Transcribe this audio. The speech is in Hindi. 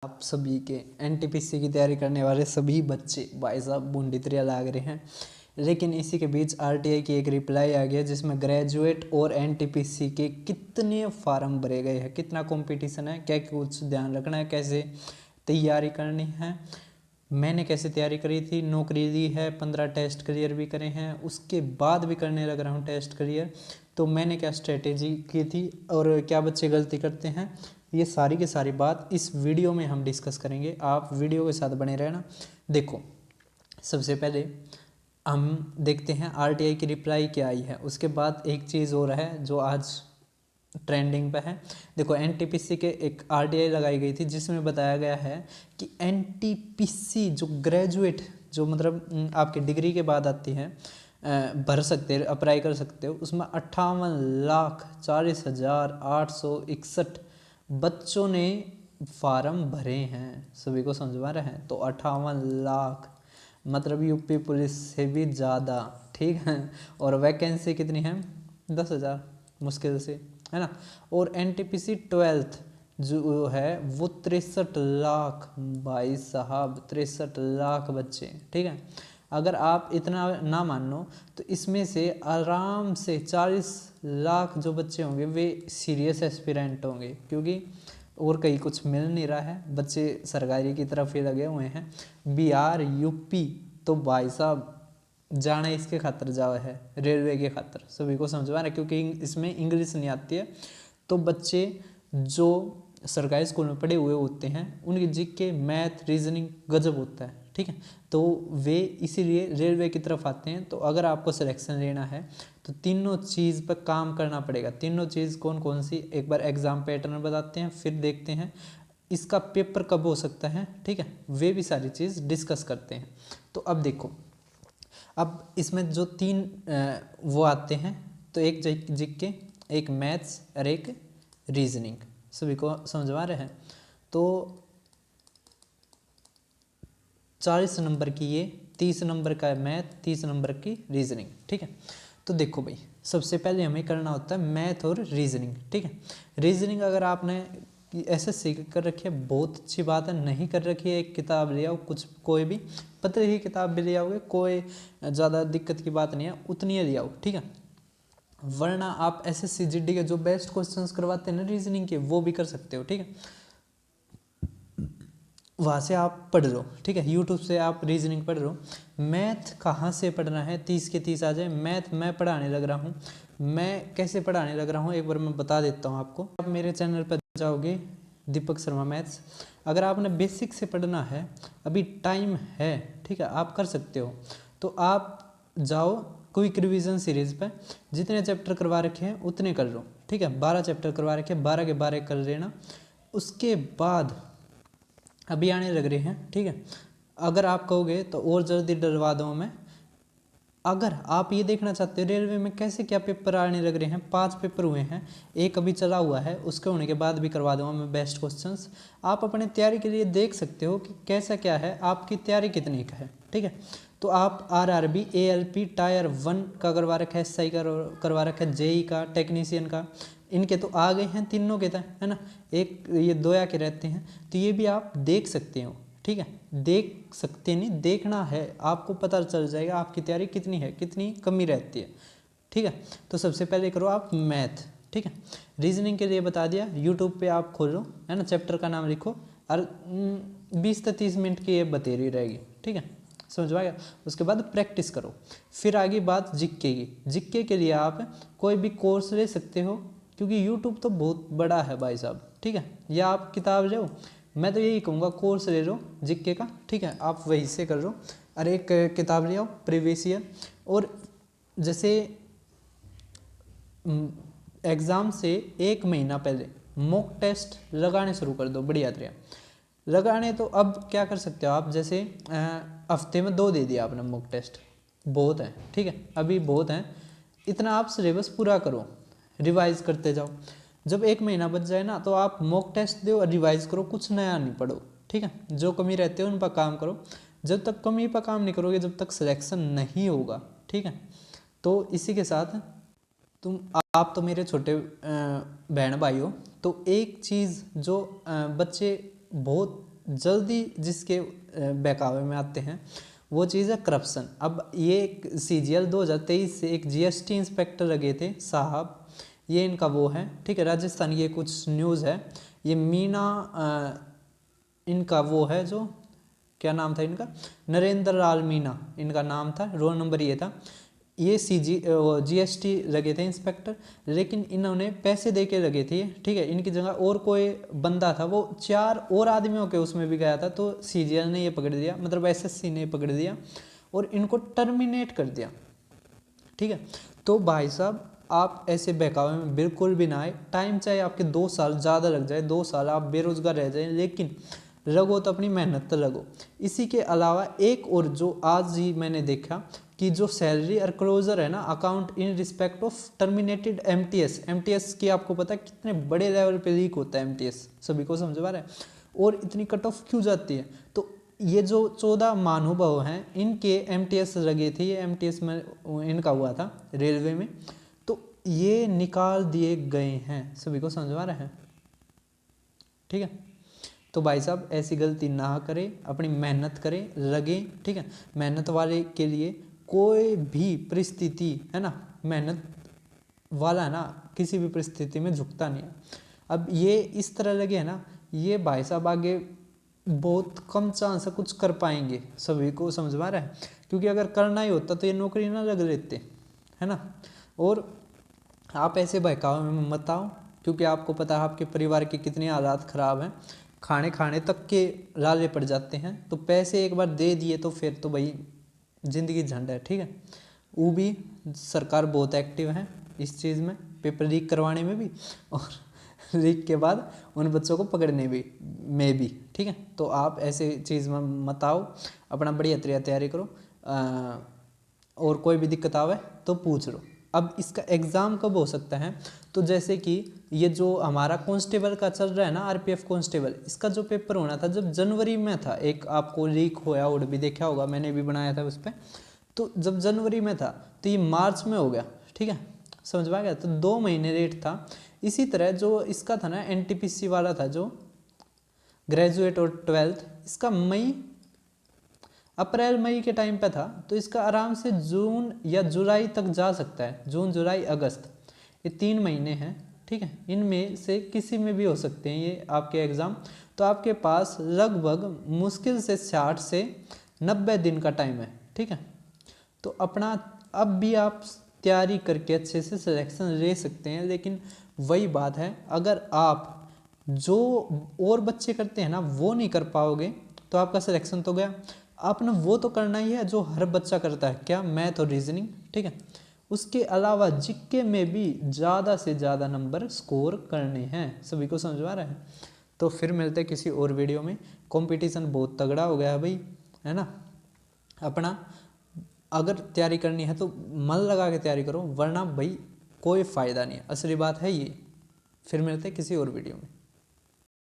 आप सभी के एनटीपीसी की तैयारी करने वाले सभी बच्चे भाई साहब बूंदीतरिया लाग रहे हैं। लेकिन इसी के बीच आरटीआई की एक रिप्लाई आ गया जिसमें ग्रेजुएट और एनटीपीसी के कितने फार्म भरे गए हैं, कितना कंपटीशन है, क्या कुछ ध्यान रखना है, कैसे तैयारी करनी है, मैंने कैसे तैयारी करी थी, नौकरी दी है, 15 टेस्ट क्लियर भी करे हैं, उसके बाद भी करने लग रहा हूँ टेस्ट क्लियर, तो मैंने क्या स्ट्रेटेजी की थी और क्या बच्चे गलती करते हैं, ये सारी की सारी बात इस वीडियो में हम डिस्कस करेंगे। आप वीडियो के साथ बने रहना। देखो, सबसे पहले हम देखते हैं आरटीआई की रिप्लाई क्या आई है। उसके बाद एक चीज़ और है जो आज ट्रेंडिंग पे है। देखो, एनटीपीसी के एक आरटीआई लगाई गई थी जिसमें बताया गया है कि एनटीपीसी जो ग्रेजुएट, जो मतलब आपकी डिग्री के बाद आती है, भर सकते हैं, अप्लाई कर सकते हो, उसमें 58,40,861 बच्चों ने फार्म भरे हैं। सभी को समझ में रहे हैं? तो 58 लाख मतलब यूपी पुलिस से भी ज़्यादा, ठीक है। और वैकेंसी कितनी है? 10,000 मुश्किल से, है ना। और एनटीपीसी 12th जो है वो 63 लाख, भाई साहब 63 लाख बच्चे, ठीक है। अगर आप इतना ना मानो तो इसमें से आराम से 40 लाख जो बच्चे होंगे वे सीरियस एस्पिरेंट होंगे, क्योंकि और कहीं कुछ मिल नहीं रहा है, बच्चे सरकारी की तरफ ही लगे हुए हैं। बिहार, यूपी तो भाई साहब जाने इसके खातर जाओ है, रेलवे के खातर। सभी को समझ में आ रहा है, क्योंकि इसमें इंग्लिश नहीं आती है। तो बच्चे जो सरकारी स्कूल में पढ़े हुए होते हैं उनकी जीके, मैथ, रीजनिंग गजब होता है, ठीक है। तो वे इसीलिए रेलवे की तरफ आते हैं। तो अगर आपको सिलेक्शन लेना है तो तीनों चीज़ पर काम करना पड़ेगा। तीनों चीज़ कौन कौन सी, एक बार एग्जाम पैटर्न बताते हैं, फिर देखते हैं इसका पेपर कब हो सकता है, ठीक है, वे भी सारी चीज़ डिस्कस करते हैं। तो अब देखो, अब इसमें जो तीन वो आते हैं, तो एक जीके, एक मैथ्स और एक रीजनिंग। सभी को समझ में आ रहे हैं? तो 40 नंबर की ये, 30 नंबर का मैथ, 30 नंबर की रीजनिंग, ठीक है। तो देखो भाई, सबसे पहले हमें करना होता है मैथ और रीजनिंग, ठीक है। रीजनिंग अगर आपने एसएससी कर रखी है बहुत अच्छी बात है, नहीं कर रखी है एक किताब ले आओ, कुछ कोई भी पतली ही किताब भी ले आओगे, कोई ज़्यादा दिक्कत की बात नहीं है, उतनी ही ले आओ, ठीक है। वरना आप एसएससी जीडी के जो बेस्ट क्वेश्चंस करवाते हैं ना रीजनिंग के, वो भी कर सकते हो, ठीक है। वहाँ से आप पढ़ लो, ठीक है, यूट्यूब से आप रीजनिंग पढ़ लो। मैथ कहाँ से पढ़ना है? 30 के 30 आ जाए। मैथ मैं पढ़ाने लग रहा हूँ, मैं कैसे पढ़ाने लग रहा हूँ एक बार मैं बता देता हूँ आपको। आप मेरे चैनल पर जाओगे, दीपक शर्मा मैथ्स। अगर आपने बेसिक से पढ़ना है, अभी टाइम है, ठीक है, आप कर सकते हो। तो आप जाओ क्विक रिवीजन सीरीज़ पर, जितने चैप्टर करवा रखे हैं उतने कर लो, ठीक है। 12 चैप्टर करवा रखे हैं, 12 के 12 कर लेना। उसके बाद अभी आने लग रहे हैं, ठीक है। अगर आप कहोगे तो और जल्दी डलवा दूँ मैं। अगर आप ये देखना चाहते हो रेलवे में कैसे क्या पेपर आने लग रहे हैं, 5 पेपर हुए हैं, एक अभी चला हुआ है, उसके होने के बाद भी करवा दूंगा मैं बेस्ट क्वेश्चंस। आप अपने तैयारी के लिए देख सकते हो कि कैसा क्या है, आपकी तैयारी कितनी का है, ठीक है। तो आप आरआरबी, एएलपी, टायर 1 का करवा रखा है, एसआई का करवा रखा है, जेई का, टेक्नीशियन का, इनके तो आ गए हैं तीनों के, है ना। एक ये दोया के रहते हैं, तो ये भी आप देख सकते हो, ठीक है। देख सकते नहीं, देखना है, आपको पता चल जाएगा आपकी तैयारी कितनी है, कितनी कमी रहती है, ठीक है। तो सबसे पहले करो आप मैथ, ठीक है। रीजनिंग के लिए बता दिया, यूट्यूब पे आप खोलो, है ना, चैप्टर का नाम लिखो और 20 से 30 मिनट की ये बतेरी रहेगी, ठीक है, समझ आएगा। उसके बाद प्रैक्टिस करो। फिर आगे बात जिक्के की। जिक्के के लिए आप कोई भी कोर्स ले सकते हो, क्योंकि यूट्यूब तो बहुत बड़ा है भाई साहब, ठीक है। या आप किताब लो, मैं तो यही कहूँगा कोर्स ले लो जीके का, ठीक है, आप वहीं से कर लो। और एक किताब ले आओ प्रीवियस ईयर, और जैसे एग्ज़ाम से 1 महीना पहले मॉक टेस्ट लगाने शुरू कर दो, बढ़िया तरह लगाने। तो अब क्या कर सकते हो आप, जैसे हफ्ते में 2 दे दिया आपने मॉक टेस्ट, बहुत है, ठीक है, अभी बहुत है, इतना आप सिलेबस पूरा करो, रिवाइज करते जाओ। जब 1 महीना बच जाए ना, तो आप मॉक टेस्ट दो और रिवाइज करो, कुछ नया नहीं पढ़ो, ठीक है। जो कमी रहती है उन पर काम करो, जब तक कमी पर काम नहीं करोगे जब तक सिलेक्शन नहीं होगा, ठीक है। तो इसी के साथ आप तो मेरे छोटे बहन भाई हो, तो एक चीज़ जो बच्चे बहुत जल्दी जिसके बहकावे में आते हैं वो चीज़ है करप्शन। अब ये एक CGL 2023 से एक GST इंस्पेक्टर लगे थे साहब, ये इनका वो है, ठीक है, राजस्थान की कुछ न्यूज़ है, ये मीना इनका वो है, जो क्या नाम था इनका, नरेंद्र लाल मीना इनका नाम था, रोल नंबर ये था। ये GST लगे थे इंस्पेक्टर, लेकिन इन्होंने पैसे दे के लगे थे, ठीक है। इनकी जगह और कोई बंदा था, वो 4 और आदमियों के उसमें भी गया था, तो CGL ने ये पकड़ दिया, मतलब SSC ने पकड़ दिया और इनको टर्मिनेट कर दिया, ठीक है। तो भाई साहब आप ऐसे बहकावे में बिल्कुल भी ना आए। टाइम चाहे आपके 2 साल ज़्यादा लग जाए, 2 साल आप बेरोजगार रह जाए, लेकिन लगो तो अपनी मेहनत तो लगो। इसी के अलावा एक और जो आज ही मैंने देखा कि जो सैलरी और क्लोजर है ना, account in respect of terminated MTS की आपको पता है कितने बड़े लेवल पे लीक होता है MTS, सभी को समझ आ रहा है, और इतनी कट ऑफ क्यों जाती है। तो ये जो 14 महानुभाव हैं इनके MTS लगे थे, ये MTS में इनका हुआ था रेलवे में, तो ये निकाल दिए गए हैं, सभी को समझ आ रहा है, ठीक है। तो भाई साहब ऐसी गलती ना करें, अपनी मेहनत करें, लगे, ठीक है। मेहनत वाले के लिए कोई भी परिस्थिति है ना, मेहनत वाला ना किसी भी परिस्थिति में झुकता नहीं है। अब ये इस तरह लगे है ना, ये भाई साहब आगे बहुत कम चांस है कुछ कर पाएंगे, सभी को समझ में आ रहा है, क्योंकि अगर करना ही होता तो ये नौकरी ना लग लेते, है ना। और आप ऐसे बहकावे में मत आओ, क्योंकि आपको पता है आपके परिवार की कितनी हालात ख़राब हैं, खाने तक के लाले पड़ जाते हैं। तो पैसे एक बार दे दिए तो फिर तो भाई ज़िंदगी झंड है, ठीक है। वो भी सरकार बहुत एक्टिव है इस चीज़ में, पेपर लीक करवाने में भी और लीक के बाद उन बच्चों को पकड़ने में भी, ठीक है। तो आप ऐसे चीज़ में मत आओ, अपना बढ़िया तैयारी करो, और कोई भी दिक्कत आवे तो पूछ लो। अब इसका एग्ज़ाम कब हो सकता है, तो जैसे कि ये जो हमारा कांस्टेबल का चल रहा है ना, RPF कांस्टेबल, इसका जो पेपर होना था जब जनवरी में था, एक आपको लीक होया और भी देखा होगा, मैंने भी बनाया था उस पर, तो जब जनवरी में था तो ये मार्च में हो गया, ठीक है, समझ में आ गया। तो 2 महीने लेट था। इसी तरह जो इसका था ना NTPC वाला था, जो ग्रेजुएट और 12th, इसका अप्रैल मई के टाइम पे था, तो इसका आराम से जून या जुलाई तक जा सकता है, जून जुलाई अगस्त, ये 3 महीने हैं, ठीक है। इनमें से किसी में भी हो सकते हैं ये आपके एग्ज़ाम। तो आपके पास लगभग मुश्किल से 60 से 90 दिन का टाइम है, ठीक है। तो अपना अब भी आप तैयारी करके अच्छे से सिलेक्शन ले सकते हैं, लेकिन वही बात है, अगर आप जो और बच्चे करते हैं ना वो नहीं कर पाओगे तो आपका सिलेक्शन तो गया। आपने वो तो करना ही है जो हर बच्चा करता है, क्या, मैथ और रीजनिंग, ठीक है। उसके अलावा GK में भी ज़्यादा से ज़्यादा नंबर स्कोर करने हैं, सभी को समझ आ रहा है। तो फिर मिलते हैं किसी और वीडियो में। कंपटीशन बहुत तगड़ा हो गया है भाई, है ना। अपना अगर तैयारी करनी है तो मन लगा के तैयारी करो, वरना भाई कोई फ़ायदा नहीं है, असली बात है ये। फिर मिलते हैं किसी और वीडियो में।